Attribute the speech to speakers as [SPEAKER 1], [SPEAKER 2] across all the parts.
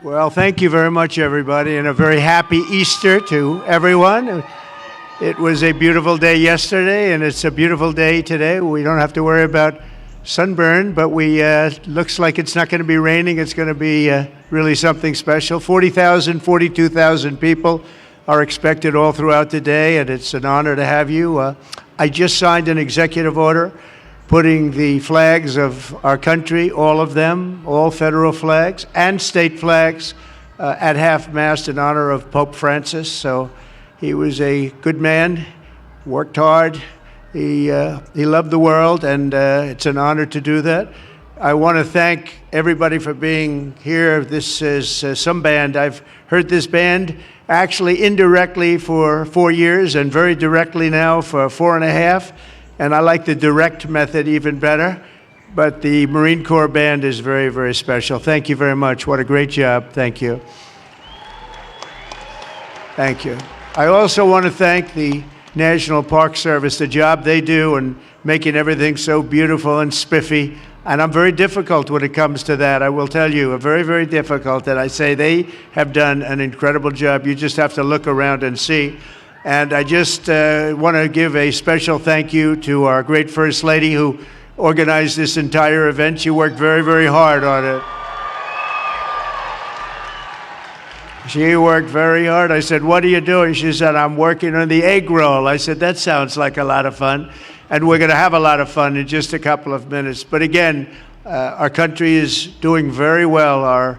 [SPEAKER 1] Well, thank you very much, everybody, and a very happy Easter to everyone. It was a beautiful day yesterday, and it's a beautiful day today. We don't have to worry about sunburn, but we looks like it's not going to be raining. It's going to be really something special. 40,000, 42,000 people are expected all throughout the day, and it's an honor to have you. I just signed an executive order putting the flags of our country, all of them, all federal flags and state flags, at half-mast in honor of Pope Francis. So he was a good man, worked hard, he loved the world, and it's an honor to do that. I want to thank everybody for being here. This is some band. I've heard this band actually indirectly for 4 years and very directly now for 4.5. And I like the direct method even better. But the Marine Corps Band is very, very special. Thank you very much. What a great job. Thank you. Thank you. I also want to thank the National Park Service, the job they do in making everything so beautiful and spiffy. And I'm very difficult when it comes to that. I will tell you, very, very difficult. And I say they have done an incredible job. You just have to look around and see. And I just want to give a special thank you to our great First Lady who organized this entire event. She worked very, very hard on it. She worked very hard. I said, "What are you doing?" She said, "I'm working on the egg roll." I said, "That sounds like a lot of fun." And we're going to have a lot of fun in just a couple of minutes. But again, our country is doing very well.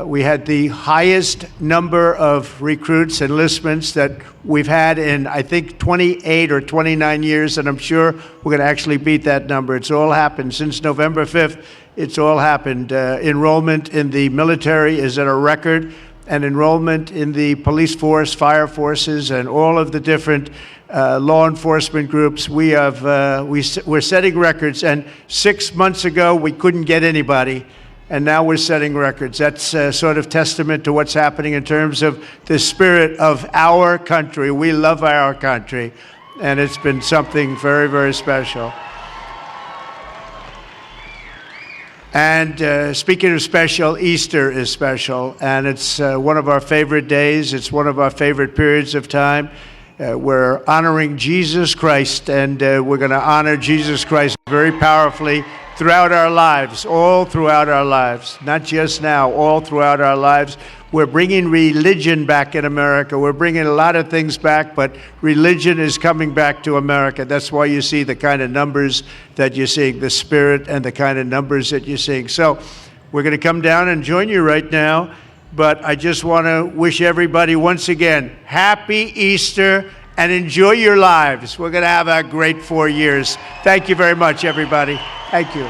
[SPEAKER 1] We had the highest number of recruits, enlistments that we've had in, I think, 28 or 29 years, and I'm sure we're going to actually beat that number. It's all happened. Since November 5th, it's all happened. Enrollment in the military is at a record, and enrollment in the police force, fire forces, and all of the different law enforcement groups, we're setting records. And 6 months ago, we couldn't get anybody. And now we're setting records. That's sort of testament to what's happening in terms of the spirit of our country. We love our country, and it's been something very, very special. And speaking of special, Easter is special, and it's one of our favorite days. It's one of our favorite periods of time. We're honoring Jesus Christ, and we're going to honor Jesus Christ very powerfully throughout our lives, all throughout our lives, not just now, all throughout our lives. We're bringing religion back in America. We're bringing a lot of things back, but religion is coming back to America. That's why you see the kind of numbers that you're seeing, the spirit and the kind of numbers that you're seeing. So we're going to come down and join you right now, but I just want to wish everybody once again, happy Easter, and enjoy your lives. We're going to have a great 4 years. Thank you very much, everybody. Thank you.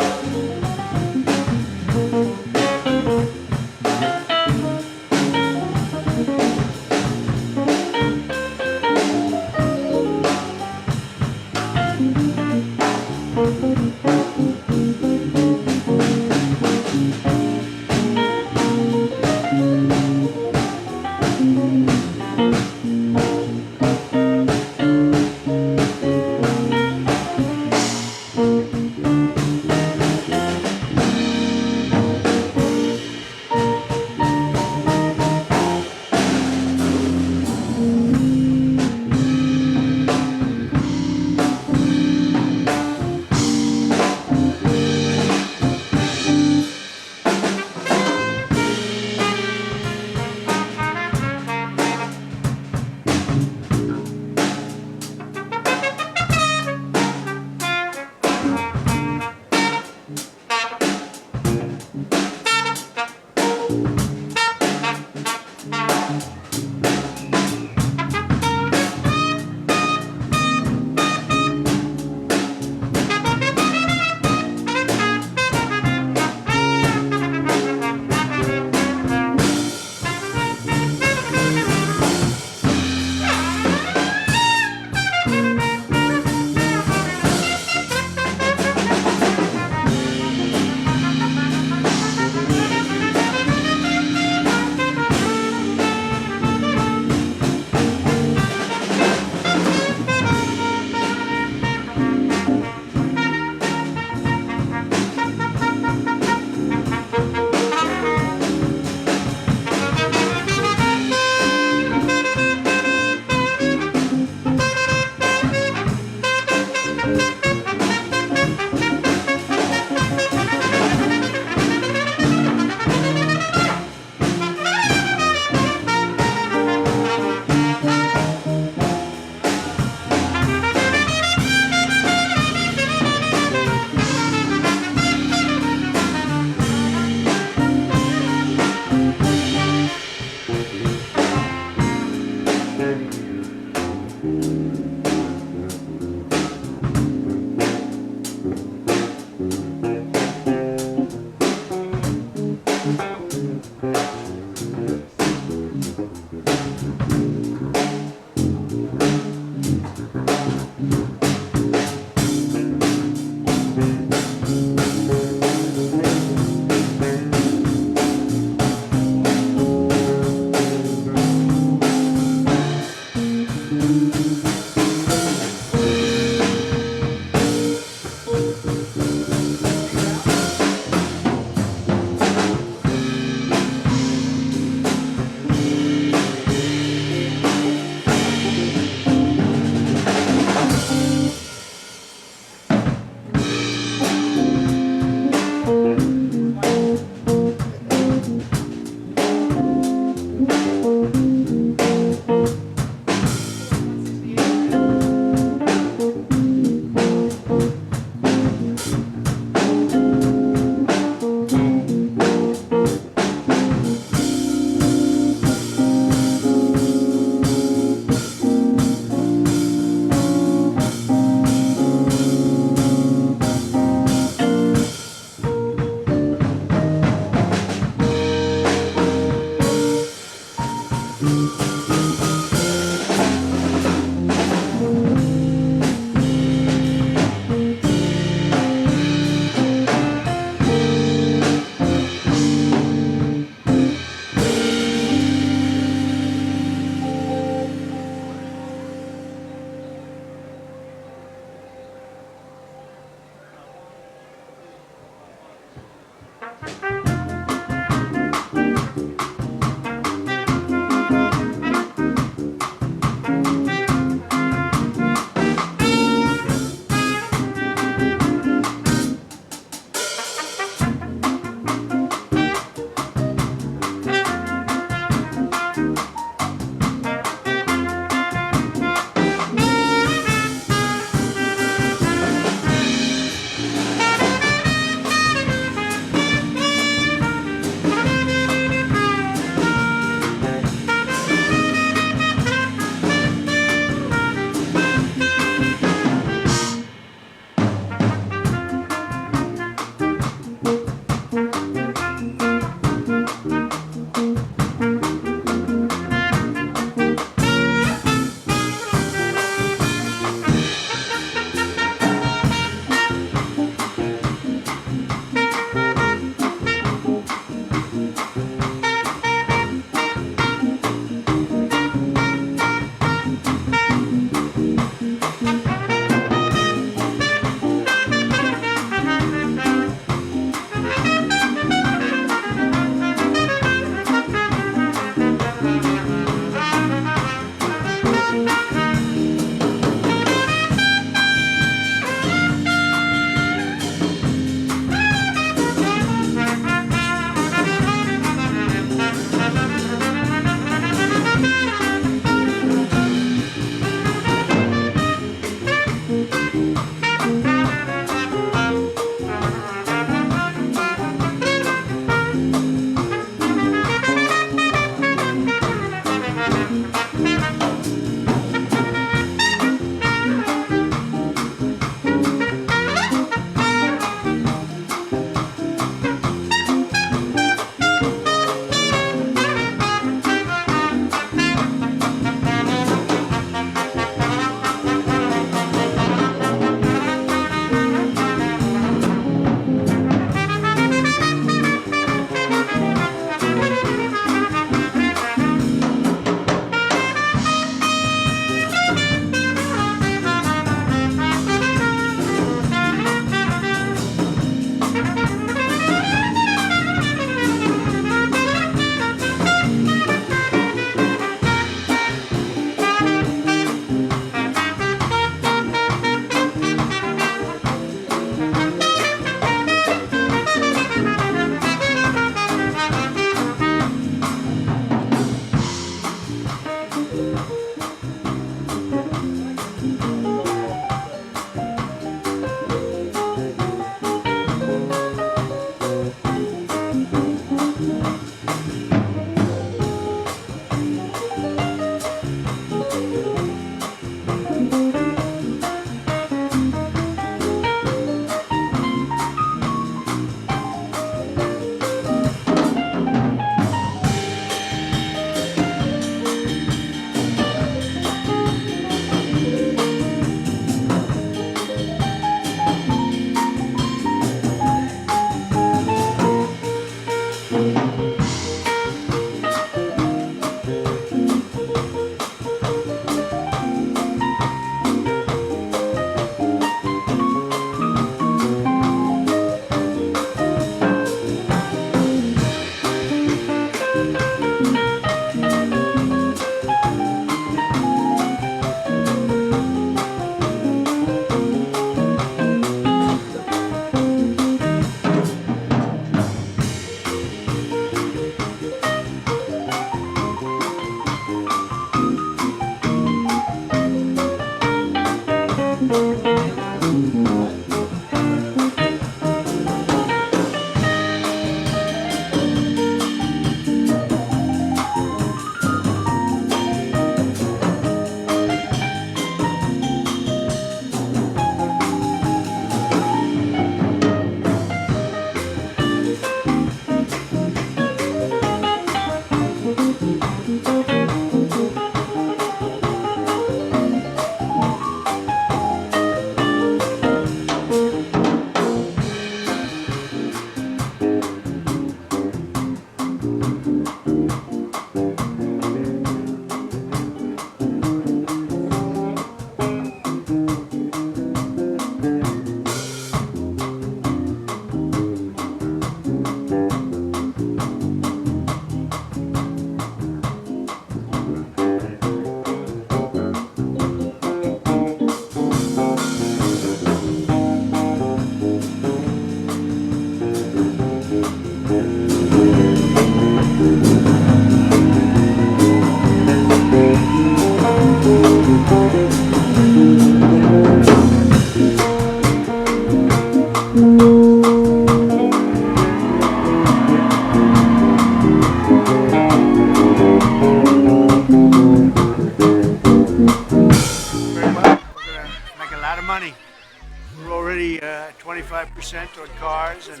[SPEAKER 1] 25% on cars and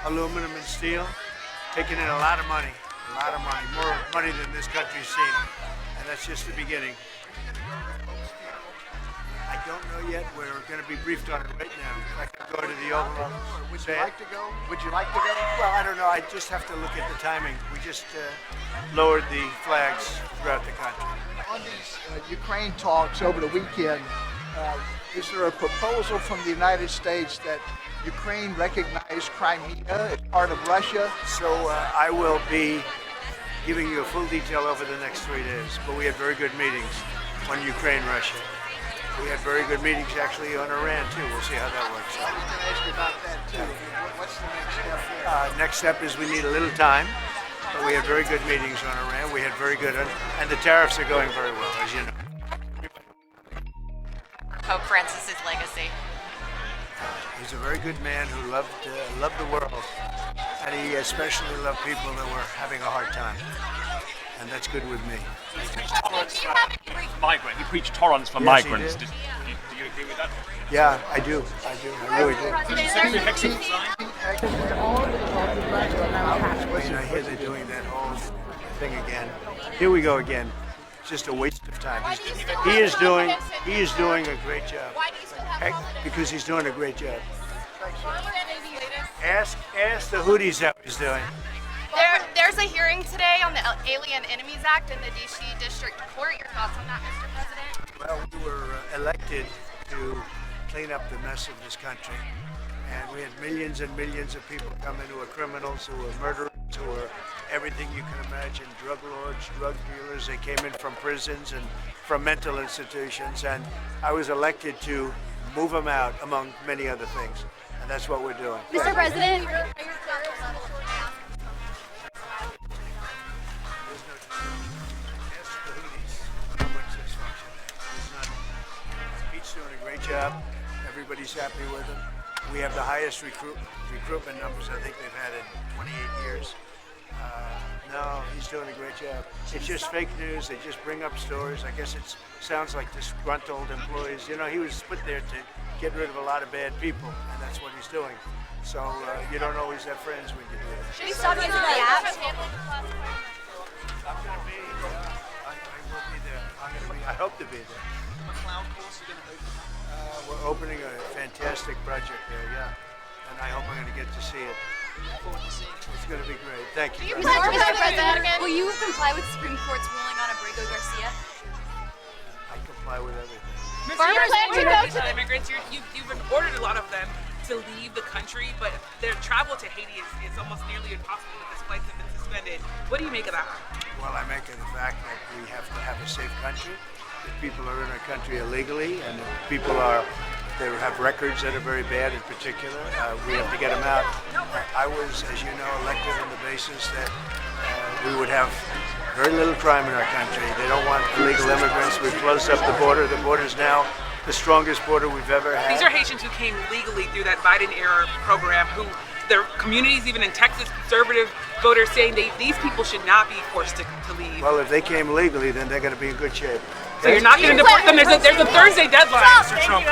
[SPEAKER 1] aluminum and steel, taking in a lot of money, more money than this country's seen. And that's just the beginning. I don't know yet. We're going to be briefed on it right now. I can go to the Oval Office.
[SPEAKER 2] Would you like to go? Would you like to go?
[SPEAKER 1] Well, I don't know. I just have to look at the timing. We just lowered the flags throughout the country.
[SPEAKER 2] On these Ukraine talks over the weekend, is there a proposal from the United States that Ukraine recognize Crimea as part of Russia?
[SPEAKER 1] So I will be giving you a full detail over the next 3 days. But we had very good meetings on Ukraine, Russia. We had very good meetings actually on Iran too. We'll see how that works out.
[SPEAKER 2] I was going to ask you about that too. What's the next step there?
[SPEAKER 1] Next step is we need a little time. But we had very good meetings on Iran. We had very good, and the tariffs are going very well, as you know.
[SPEAKER 3] Pope Francis's legacy?
[SPEAKER 1] He's a very good man who loved the world, and he especially loved people that were having a hard time, and that's good with me.
[SPEAKER 4] He preached tolerance for
[SPEAKER 1] Yes, he
[SPEAKER 4] migrants.
[SPEAKER 1] did.
[SPEAKER 4] Do you agree with that?
[SPEAKER 1] Yeah, I do. I really do. I hear they're doing that whole thing again. Here we go again. It's just a waste of time. He is doing a great job. Heck, because he's doing a great job. Ask the Houthis how he's doing.
[SPEAKER 3] There's a hearing today on the Alien Enemies Act in the DC District Court. Your thoughts on that, Mr. President?
[SPEAKER 1] Well, we were elected to clean up the mess of this country. And we had millions and millions of people come in who are criminals, who are murderers, who are everything you can imagine, drug lords, drug dealers. They came in from prisons and from mental institutions. And I was elected to move them out, among many other things. And that's what we're doing.
[SPEAKER 5] Mr. President,
[SPEAKER 1] Pete's doing a great job. Everybody's happy with him. We have the highest recruitment numbers I think they've had in 28 years. No, he's doing a great job. It's just fake news. They just bring up stories. I guess it sounds like disgruntled employees. You know, he was put there to get rid of a lot of bad people, and that's what he's doing. So you don't always have friends when you do it.
[SPEAKER 5] should we stop using the app?
[SPEAKER 1] I'm going to be. I will be there. I hope to be there. We're opening a fantastic project there, yeah. And I hope I'm going to get to see it. It's going to be great. Thank you.
[SPEAKER 5] Mr. President, will you comply with the Supreme Court's ruling on Abrego Garcia?
[SPEAKER 1] I comply with everything.
[SPEAKER 5] Farmers
[SPEAKER 6] Immigrants, you've ordered a lot of them to leave the country, but their travel to Haiti is almost nearly impossible because flights have been suspended. What do you make of that?
[SPEAKER 1] Well, I make of the fact that we have to have a safe country. If people are in our country illegally, and if people they have records that are very bad in particular, we have to get them out. I was, as you know, elected on the basis that we would have very little crime in our country. They don't want illegal immigrants. We've closed up the border. The border is now the strongest border we've ever had.
[SPEAKER 6] These are Haitians who came legally through that Biden-era program, who their communities, even in Texas, conservative voters saying these people should not be forced to leave.
[SPEAKER 1] Well, if they came legally, then they're going to be in good shape.
[SPEAKER 6] So you're not going to deport them. There's a Thursday deadline. Mr. Trump.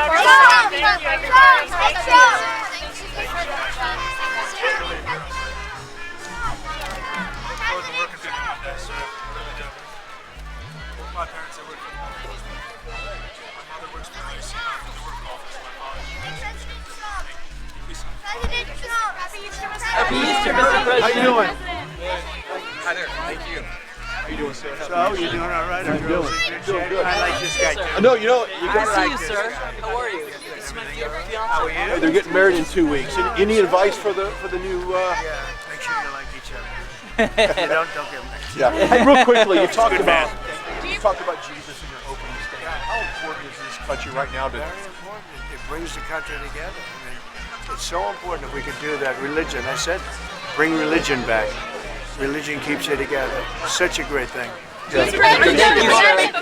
[SPEAKER 7] My parents are working. My mother works for the work office. My father.
[SPEAKER 5] Happy Easter, Mr. President.
[SPEAKER 1] How you doing?
[SPEAKER 7] Hi there. Thank you. How you doing, sir?
[SPEAKER 1] So, you doing all right? I'm doing good. I like this guy too.
[SPEAKER 8] No, you know, you
[SPEAKER 1] I
[SPEAKER 8] got
[SPEAKER 1] like
[SPEAKER 8] right.
[SPEAKER 1] this.
[SPEAKER 5] How are you? This is my
[SPEAKER 1] How are you?
[SPEAKER 8] They're getting married in 2 weeks. Any advice for the new?
[SPEAKER 1] Yeah, make sure you like each other. don't get mixed.
[SPEAKER 8] Yeah. Hey, real quickly, you talked
[SPEAKER 1] Good
[SPEAKER 8] about
[SPEAKER 1] man.
[SPEAKER 8] you talked about Jesus in your opening statement. How important is this country right now to?
[SPEAKER 1] Very important. It brings the country together. I mean, it's so important if we could do that. Religion, I said, bring religion back. Religion keeps you together. Such a great thing.
[SPEAKER 3] Do you plan to go to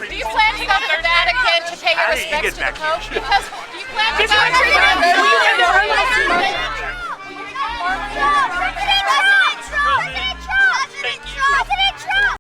[SPEAKER 3] the Vatican to pay your
[SPEAKER 1] How did you
[SPEAKER 3] respects
[SPEAKER 1] get
[SPEAKER 3] to the
[SPEAKER 1] back here?
[SPEAKER 3] Pope? Because do you plan to go to